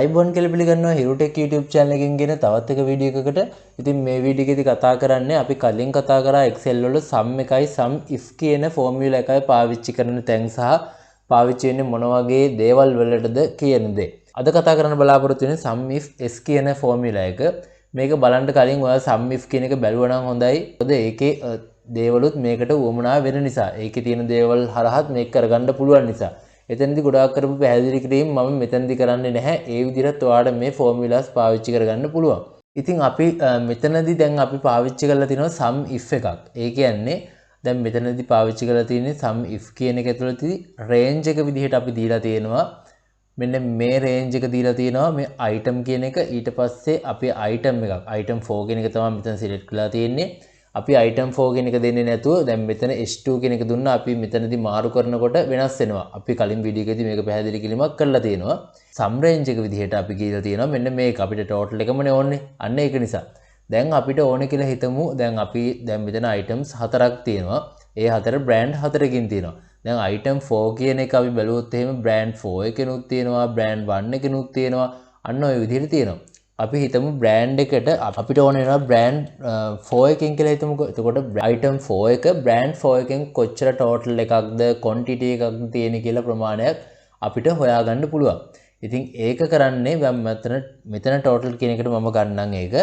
iBond කියලා පිළිගන්නවා හිරුටෙක් YouTube channel එකකින් ගෙන තවත් එක වීඩියෝ එකකට. ඉතින් මේ වීඩියෝ එකේදී කතා කරන්නේ අපි කලින් කතා කරා Excel වල sum එකයි SUMIF කියන ෆෝමියුලා එකයි පාවිච්චි කරන තැන් සහ පාවිච්චි වෙන්නේ මොන වගේ දේවල් වලටද කියන දේ. අද කතා කරන්න බලාපොරොත්තු වෙන්නේ SUMIFS කියන ෆෝමියුලා එක. මේක බලන්න කලින් ඔයාලා SUMIF කියන එක බැලුවා නම් හොඳයි. මොකද ඒකේ දේවලුත් මේකට උවමනා වෙන නිසා. ඒකේ තියෙන දේවල් හරහත් මේක කරගන්න පුළුවන් නිසා. එතනදී ගොඩාක් කරපු පැහැදිලි කිරීම මම මෙතනදී කරන්නේ නැහැ. ඒ විදිහට ඔයාලට මේ ෆෝමියුලාස් පාවිච්චි කරගන්න පුළුවන්. ඉතින් අපි මෙතනදී දැන් අපි පාවිච්චි කරලා තිනවා SUMIF එකක්. ඒ කියන්නේ දැන් මෙතනදී පාවිච්චි කරලා තියෙන්නේ SUMIF කියන එක ඇතුළතදී රේන්ජ් එක විදිහට අපි දීලා තියෙනවා. මෙන්න මේ රේන්ජ් එක දීලා තියෙනවා මේ item කියන එක. ඊට පස්සේ අපි item එකක් item 4 කියන එක තමයි මෙතන සිලෙක්ට් කරලා තියෙන්නේ. අපි item 4 කියන එක දෙන්නේ නැතුව දැන් මෙතන S2 කියන එක දුන්නා. අපි මෙතනදී මාරු කරනකොට වෙනස් වෙනවා. අපි කලින් වීඩියෝ එකේදී මේක පැහැදිලි කිරීමක් කරලා තියෙනවා. sum range එක විදිහට අපි කියලා තියෙනවා. මෙන්න මේක අපිට total එකමනේ ඕනේ. අන්න ඒක නිසා. දැන් අපිට ඕනේ කියලා හිතමු. දැන් අපි දැන් මෙතන items 4ක් තියෙනවා. ඒ 4 brand 4කින් තියෙනවා. දැන් item 4 කියන එක අපි බැලුවොත් එහෙම brand 4 එකනොත් තියෙනවා, brand 1 එකනොත් තියෙනවා. අන්න ওই විදිහට තියෙනවා. අපි හිතමු brand එකට අපිට ඕන වෙනවා brand 4 එකකින් කියලා හිතමුකෝ. එතකොට item 4 එක brand 4 එකෙන් කොච්චර total එකක්ද quantity එකක්ද තියෙන කියලා ප්‍රමාණයක් අපිට හොයාගන්න පුළුවන්. ඉතින් ඒක කරන්නේ මෙතන total කියන එකට මම ගන්නම් ඒක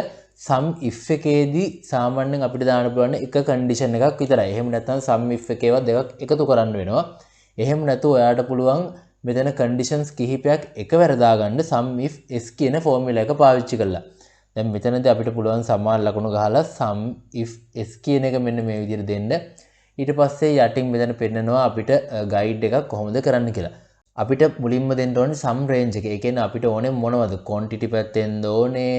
SUMIF එකේදී සාමාන්‍යයෙන් අපිට දාන්න පුළුවන් එක condition එකක් විතරයි. එහෙම නැත්නම් SUMIF එකේවත් දෙකක් එකතු කරන්න වෙනවා. එහෙම නැතුව ඔයාලට පුළුවන් මෙතන conditions කිහිපයක් එකවර දාගන්න SUMIFS කියන ෆෝමියුලා එක පාවිච්චි කරලා. දැන් මෙතනදී අපිට පුළුවන් සමාන ලකුණු ගහලා SUMIFS කියන එක මෙන්න මේ විදිහට දෙන්න. ඊට පස්සේ යටින් මෙතන පෙන්නනවා අපිට ගයිඩ් එකක් කොහොමද කරන්න කියලා. අපිට මුලින්ම දෙන්න ඕනේ sum range එක. ඒ කියන්නේ අපිට ඕනේ මොනවද? quantity පැත්තෙන්ද ඕනේ,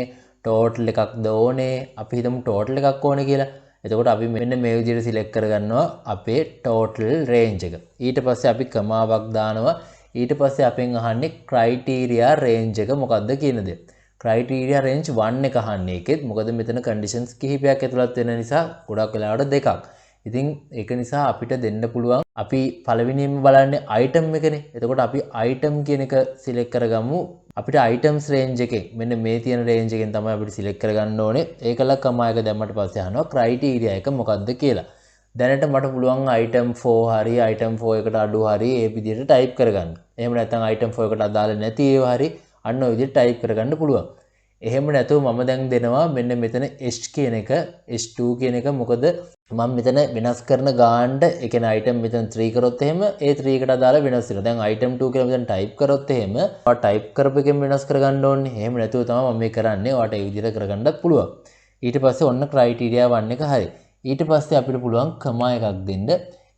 total එකක්ද ඕනේ. අපි හිතමු total එකක් ඕනේ කියලා. එතකොට අපි මෙන්න මේ විදිහට සිලෙක්ට් කරගන්නවා අපේ total range එක. ඊට පස්සේ අපි කමාවක් දානවා. ඊට පස්සේ අපෙන් අහන්නේ criteria range එක මොකක්ද කියන දේ. criteria range 1 එක අහන්නේ ඒකෙත්. මොකද මෙතන conditions කිහිපයක් ඇතුළත් වෙන නිසා ගොඩක් වෙලාවට දෙකක්. ඉතින් ඒක නිසා අපිට දෙන්න පුළුවන් අපි පළවෙනියෙන්ම බලන්නේ item එකනේ. එතකොට අපි item කියන එක select කරගමු. අපිට items range එකෙන් මෙන්න මේ තියෙන range එකෙන් තමයි අපිට select කරගන්න ඕනේ. ඒකල කමා එක දැම්මට පස්සේ අහනවා criteria එක මොකක්ද කියලා. දැනට මට පුළුවන් item 4 හරි item 4 එකට අඩු හරි ඒ විදිහට type කරගන්න. එහෙම නැත්නම් item 4 එකට අදාළ නැති ඒවා හරි අන්න ඔය විදිහට type කරගන්න පුළුවන්. එහෙම නැතුව මම දැන් දෙනවා මෙන්න මෙතන S කියන එක S2 කියන එක. මොකද මම මෙතන වෙනස් කරන ගානට ඒ කියන්නේ item මෙතන 3 කරොත් එහෙම ඒ 3 එකට අදාළ වෙනස් වෙනවා. දැන් item 2 කියලා මෙතන type කරොත් එහෙම ඔයා type කරපු එකෙන් වෙනස් කරගන්න ඕනේ. එහෙම නැතුව තමයි මම මේ කරන්නේ. ඔයාට ඒ විදිහට කරගන්නත් පුළුවන්. ඊට පස්සේ ඔන්න criteria 1 එක හරි. ඊට පස්සේ අපිට පුළුවන් කමා එකක් දෙන්න.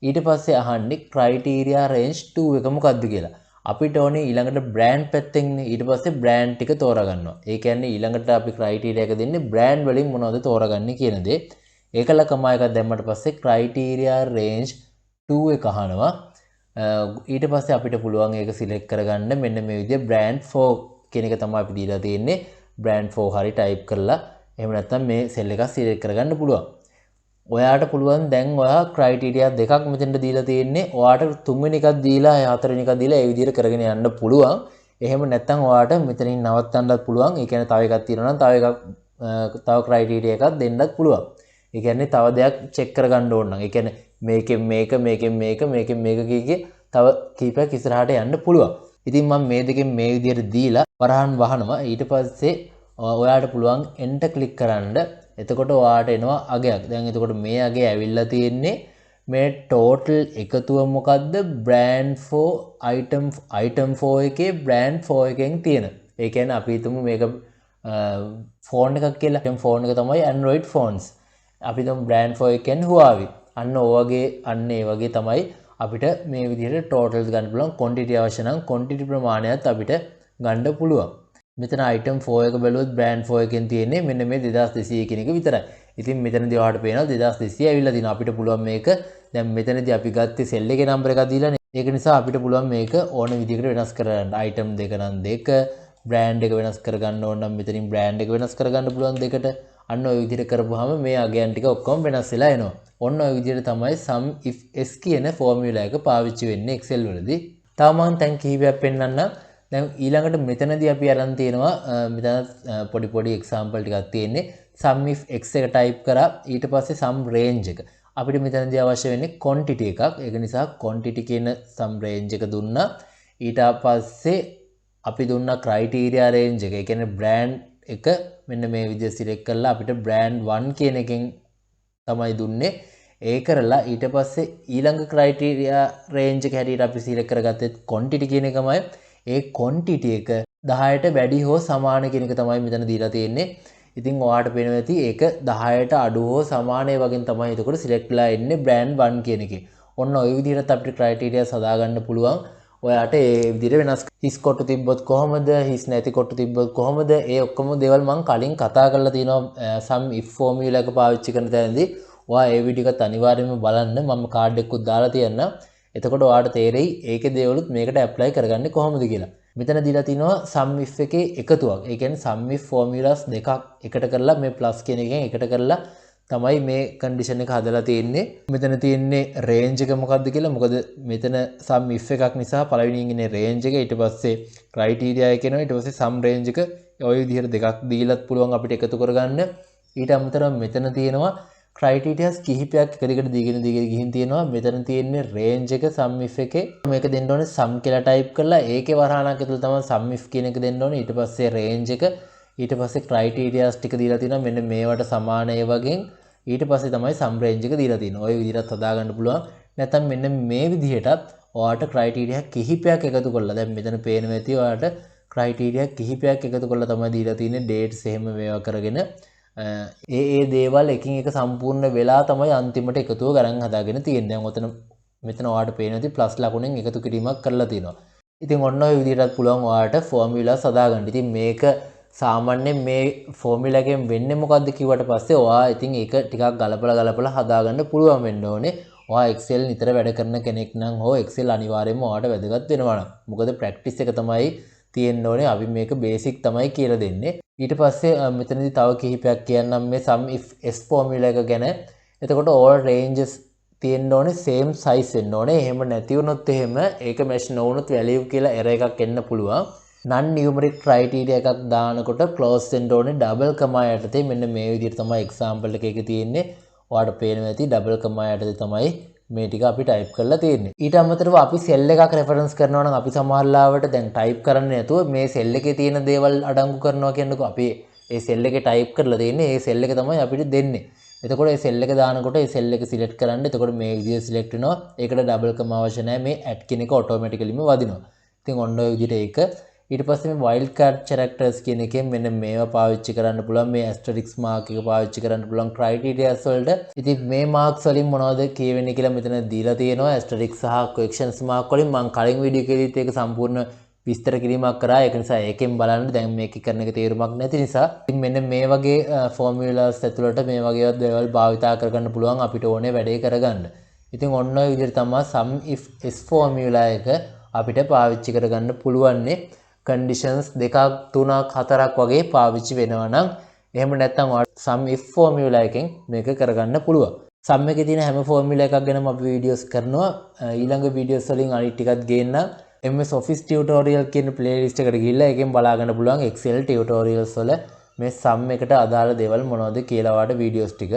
ඊට පස්සේ අහන්නේ criteria range 2 එක මොකක්ද කියලා. අපිට ඕනේ ඊළඟට brand පැත්තෙන් ඊට පස්සේ brand ටික තෝරගන්නවා. ඒ කියන්නේ ඊළඟට අපි criteria එක දෙන්නේ brand වලින් මොනවද තෝරගන්නේ කියන දේ. ඒකල කමා එකක් දැම්මට පස්සේ criteria range 2 එක අහනවා. ඊට පස්සේ අපිට පුළුවන් ඒක select කරගන්න මෙන්න මේ විදිහ brand 4 කියන එක තමයි අපි දීලා තියෙන්නේ. brand 4 හරි type කරලා එහෙම නැත්නම් මේ cell එක select කරගන්න පුළුවන්. ඔයාට පුළුවන් දැන් ඔයා ක්‍රයිටීරියා දෙකක් මෙතෙන්ට දීලා තියෙන්නේ. ඔයාට තුන්වෙනි එකක් දීලා හතරවෙනි එකක් දීලා ඒ විදිහට කරගෙන යන්න පුළුවන්. එහෙම නැත්නම් ඔයාට මෙතනින් නවත්තන්නත් පුළුවන්. ඒ කියන්නේ තව එකක් තියෙනවා නම් තව ක්‍රයිටීරියා එකක් දෙන්නත් පුළුවන්. ඒ කියන්නේ තව දෙයක් චෙක් කරගන්න ඕන නම් ඒ කියන්නේ මේකෙන් මේක කීකේ තව කීපයක් ඉස්සරහට යන්න පුළුවන්. ඉතින් මම මේ දෙකෙන් මේ විදිහට දීලා වරහන් වහනවා. ඊට පස්සේ ඔයාට පුළුවන් enter click කරන්න. එතකොට ඔයාට එනවා අගයක්. දැන් එතකොට මේ අගේ ඇවිල්ලා තියෙන්නේ මේ total එකතුව මොකද්ද brand 4 item 4 එකේ brand 4 එකෙන් තියෙන. ඒ කියන්නේ අපි හිතමු මේක phone එකක් කියලා. item phone එක තමයි Android phones. අපි හිතමු brand 4 එක කියන්නේ Huawei. අන්න ඒ වගේ තමයි අපිට මේ විදිහට totals ගන්න පුළුවන්. quantity අවශ්‍ය නම් quantity ප්‍රමාණයත් අපිට ගන්න පුළුවන්. මෙතන item 4 එක බැලුවොත් brand 4 එකෙන් තියෙන්නේ මෙන්න මේ 2200 කියන එක විතරයි. ඉතින් මෙතනදී ඔයාලට පේනවා 2200 ඇවිල්ලා තිනවා. අපිට පුළුවන් මේක දැන් මෙතනදී අපි ගත්තේ cell එකේ number එකක් දීලානේ. ඒක නිසා අපිට පුළුවන් මේක ඕන විදිහකට වෙනස් කරගන්න. item දෙක නම් දෙක, brand එක වෙනස් කරගන්න ඕන නම් මෙතනින් brand එක වෙනස් කරගන්න පුළුවන් දෙකට. අන්න ඔය විදිහට කරපුවාම මේ අගයන් ටික ඔක්කොම වෙනස් වෙලා එනවා. ඔන්න ඔය විදිහට තමයි SUMIFS කියන ෆෝමියුලා එක පාවිච්චි වෙන්නේ Excel වලදී. තව මම දැන් කිහිපයක් පෙන්නන්නම්. දැන් ඊළඟට මෙතනදී අපි අරන් තියෙනවා මෙතන පොඩි එක්සැම්පල් ටිකක් තියෙන්නේ sum if x එක ටයිප් කරා ඊට පස්සේ sum range එක අපිට මෙතනදී අවශ්‍ය වෙන්නේ quantity එකක් ඒක නිසා quantity කියන sum range එක දුන්නා ඊට පස්සේ අපි දුන්නා criteria range එක ඒ කියන්නේ brand එක මෙන්න මේ විදිහට select කරලා අපිට brand 1 කියන එකෙන් තමයි දුන්නේ ඒ කරලා ඊට පස්සේ ඊළඟ criteria range එක හැටියට අපි select කරගත්තේ quantity කියන එකමයි ඒ quantity එක 10ට වැඩි හෝ සමාන කියන එක තමයි මෙතන දීලා තියෙන්නේ. ඉතින් ඔයාලට පේනවා ඇති ඒක 10ට අඩු හෝ සමාන ඒ වගේ තමයි එතකොට select වෙලා ඉන්නේ brand 1 කියන එකේ. ඔන්න ওই විදිහට අපිට criteria සදා ගන්න පුළුවන්. ඔයාලට ඒ විදිහට වෙනස් හිස් කොටු තිබ්බොත් කොහමද හිස් නැති කොටු තිබ්බොත් කොහමද ඒ ඔක්කොම දේවල් මම කලින් කතා කරලා තියෙනවා sum if formula එක පාවිච්චි කරන තැනදී. ඔයා ඒ වීඩියෝ එකත් අනිවාර්යයෙන්ම බලන්න මම කාඩ් එකකුත් දාලා තියන්නම්. එතකොට ඔයාලට තේරෙයි ඒකේ දේවලුත් මේකට ඇප්ලයි කරගන්නේ කොහොමද කියලා. මෙතන දීලා තිනවා sum if එකේ එකතුවක්. ඒ කියන්නේ sum if formulas දෙකක් එකට කරලා මේ plus කියන එකෙන් එකට කරලා තමයි මේ condition එක හදලා තියෙන්නේ. මෙතන තියෙන්නේ range එක මොකක්ද කියලා. මොකද මෙතන sum if එකක් නිසා පළවෙනියෙන් ඉන්නේ range එක ඊට පස්සේ criteria එක එනවා ඊට පස්සේ sum range එක ඔය විදිහට දෙකක් දීලත් පුළුවන් අපිට එකතු කරගන්න. ඊට අමතරව මෙතන තියෙනවා criteria කිහිපයක් එකකට දීගෙන ගිහින් තියෙනවා. මෙතන තියෙන්නේ range එක sum if එකේ මේක දෙන්න ඕනේ sum කියලා type කරලා ඒකේ වරහණක් ඇතුළේ තමයි sum if කියන එක දෙන්න ඕනේ. ඊට පස්සේ range එක ඊට පස්සේ criteria ටික දීලා තියෙනවා මෙන්න මේවට සමාන ඒ වගේ. ඊට පස්සේ තමයි sum range එක දීලා තියෙනවා. ඔය විදිහට හදා ගන්න පුළුවන්. නැත්නම් මෙන්න මේ විදිහටත් ඔයාලට criteria කිහිපයක් එකතු කරලා දැන් මෙතන පේනවා ඇති ඔයාලට criteria කිහිපයක් එකතු කරලා තමයි දීලා තියෙන්නේ dates එහෙම මේවා කරගෙන ඒ දේවල් එකින් එක සම්පූර්ණ වෙලා තමයි අන්තිමට එකතුව ගණන් හදාගෙන තියෙන්නේ. දැන් ඔතන මෙතන ඔයාලට පේනවා ඇති ප්ලස් ලකුණෙන් එකතු කිරීමක් කරලා තියෙනවා. ඉතින් ඔන්න ඔය විදිහටත් පුළුවන් ඔයාලට ෆෝමියුලාස් හදා ගන්න. ඉතින් මේක සාමාන්‍යයෙන් මේ ෆෝමියුලා එකෙන් වෙන්නේ මොකද්ද කිව්වට පස්සේ ඔයා ඉතින් ඒක ටිකක් ගලපලා හදාගන්න පුළුවන් වෙන්න ඕනේ. ඔයා Excel නිතර වැඩ කරන කෙනෙක් නම් හෝ Excel අනිවාර්යයෙන්ම ඔයාලට වැදගත් වෙනවා නම්. මොකද ප්‍රැක්ටිස් එක තමයි තියෙන්න ඕනේ. අපි මේක බේසික් තමයි කියලා දෙන්නේ. ඊට පස්සේ මෙතනදී තව කිහිපයක් කියන්නම් මේ sum if s formula එක ගැන. එතකොට all ranges තියෙන්න ඕනේ same size වෙන්න ඕනේ. එහෙම නැති වුණොත් එහෙම ඒක match නොවුනොත් value කියලා error එකක් එන්න පුළුවන්. non numeric criteria එකක් දානකොට close වෙන්න ඕනේ double comma යටතේ. මෙන්න මේ විදිහට තමයි example එකේ තියෙන්නේ. ඔයාලට පේනවා ඇති double comma යටතේ තමයි මේ ටික අපි type කරලා තියෙන්නේ. ඊට අමතරව අපි cell එකක් reference කරනවා නම් අපි සමහර ලාවට දැන් type කරන්නේ නැතුව මේ cell එකේ තියෙන දේවල් අඩංගු කරනවා කියන්නකෝ. අපි ඒ cell එකේ type කරලා තියෙන්නේ ඒ cell එක තමයි අපිට දෙන්නේ. එතකොට මේ cell එක දානකොට ඒ cell එක select කරන්න. එතකොට මේ විදිහට select වෙනවා. ඒකට double comma අවශ්‍ය නැහැ. මේ add කියන එක automaticallyම වදිනවා. ඉතින් ඔන්න ඔය විදිහට ඒක ඊට පස්සේ මේ wild card characters කියන එකෙන් මෙන්න මේවා පාවිච්චි කරන්න පුළුවන්. මේ asterisk mark එක පාවිච්චි කරන්න පුළුවන් criteria වලට. ඉතින් මේ marks වලින් මොනවද කියවෙන්නේ කියලා මෙතන දීලා තියෙනවා. asterisk සහ questions mark වලින් මම කලින් වීඩියෝ එකේදීත් ඒක සම්පූර්ණ විස්තර කිරීමක් කරා. ඒක නිසා ඒකෙන් බලන්න දැන් මේක කරන එක තේරුමක් නැති නිසා. ඉතින් මෙන්න මේ වගේ formulas ඇතුළට මේ වගේ දේවල් භාවිතා කරගන්න පුළුවන් අපිට ඕනේ වැඩේ කරගන්න. ඉතින් ඔන්න ඔය විදිහට තමයි sum if s formula එක අපිට පාවිච්චි කරගන්න පුළුවන්නේ. conditions දෙකක් තුනක් හතරක් වගේ පාවිච්චි වෙනවා නම් එහෙම නැත්නම් sum if formula එකෙන් මේක කරගන්න පුළුවන්. sum එකේ තියෙන හැම formula එකක් ගැනම අපි videos කරනවා. ඊළඟ videos වලින් අනිත් ටිකත් ගේන්න MS Office tutorial කියන playlist එකට ගිහිල්ලා ඒකෙන් බලා ගන්න පුළුවන් Excel tutorials වල මේ sum එකට අදාළ දේවල් මොනවද කියලා වාට videos ටික.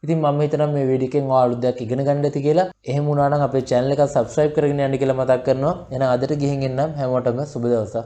ඉතින් මම හිතනවා මේ වීඩියෝ එකෙන් ඔයාලා අලුත් දෙයක් ඉගෙන ගන්න ඇති කියලා. එහෙම වුණා නම් අපේ channel එක subscribe කරගෙන යන්න කියලා මතක් කරනවා. එහෙනම් අදට ගිහින් එන්නම් හැමෝටම සුබ දවසක්.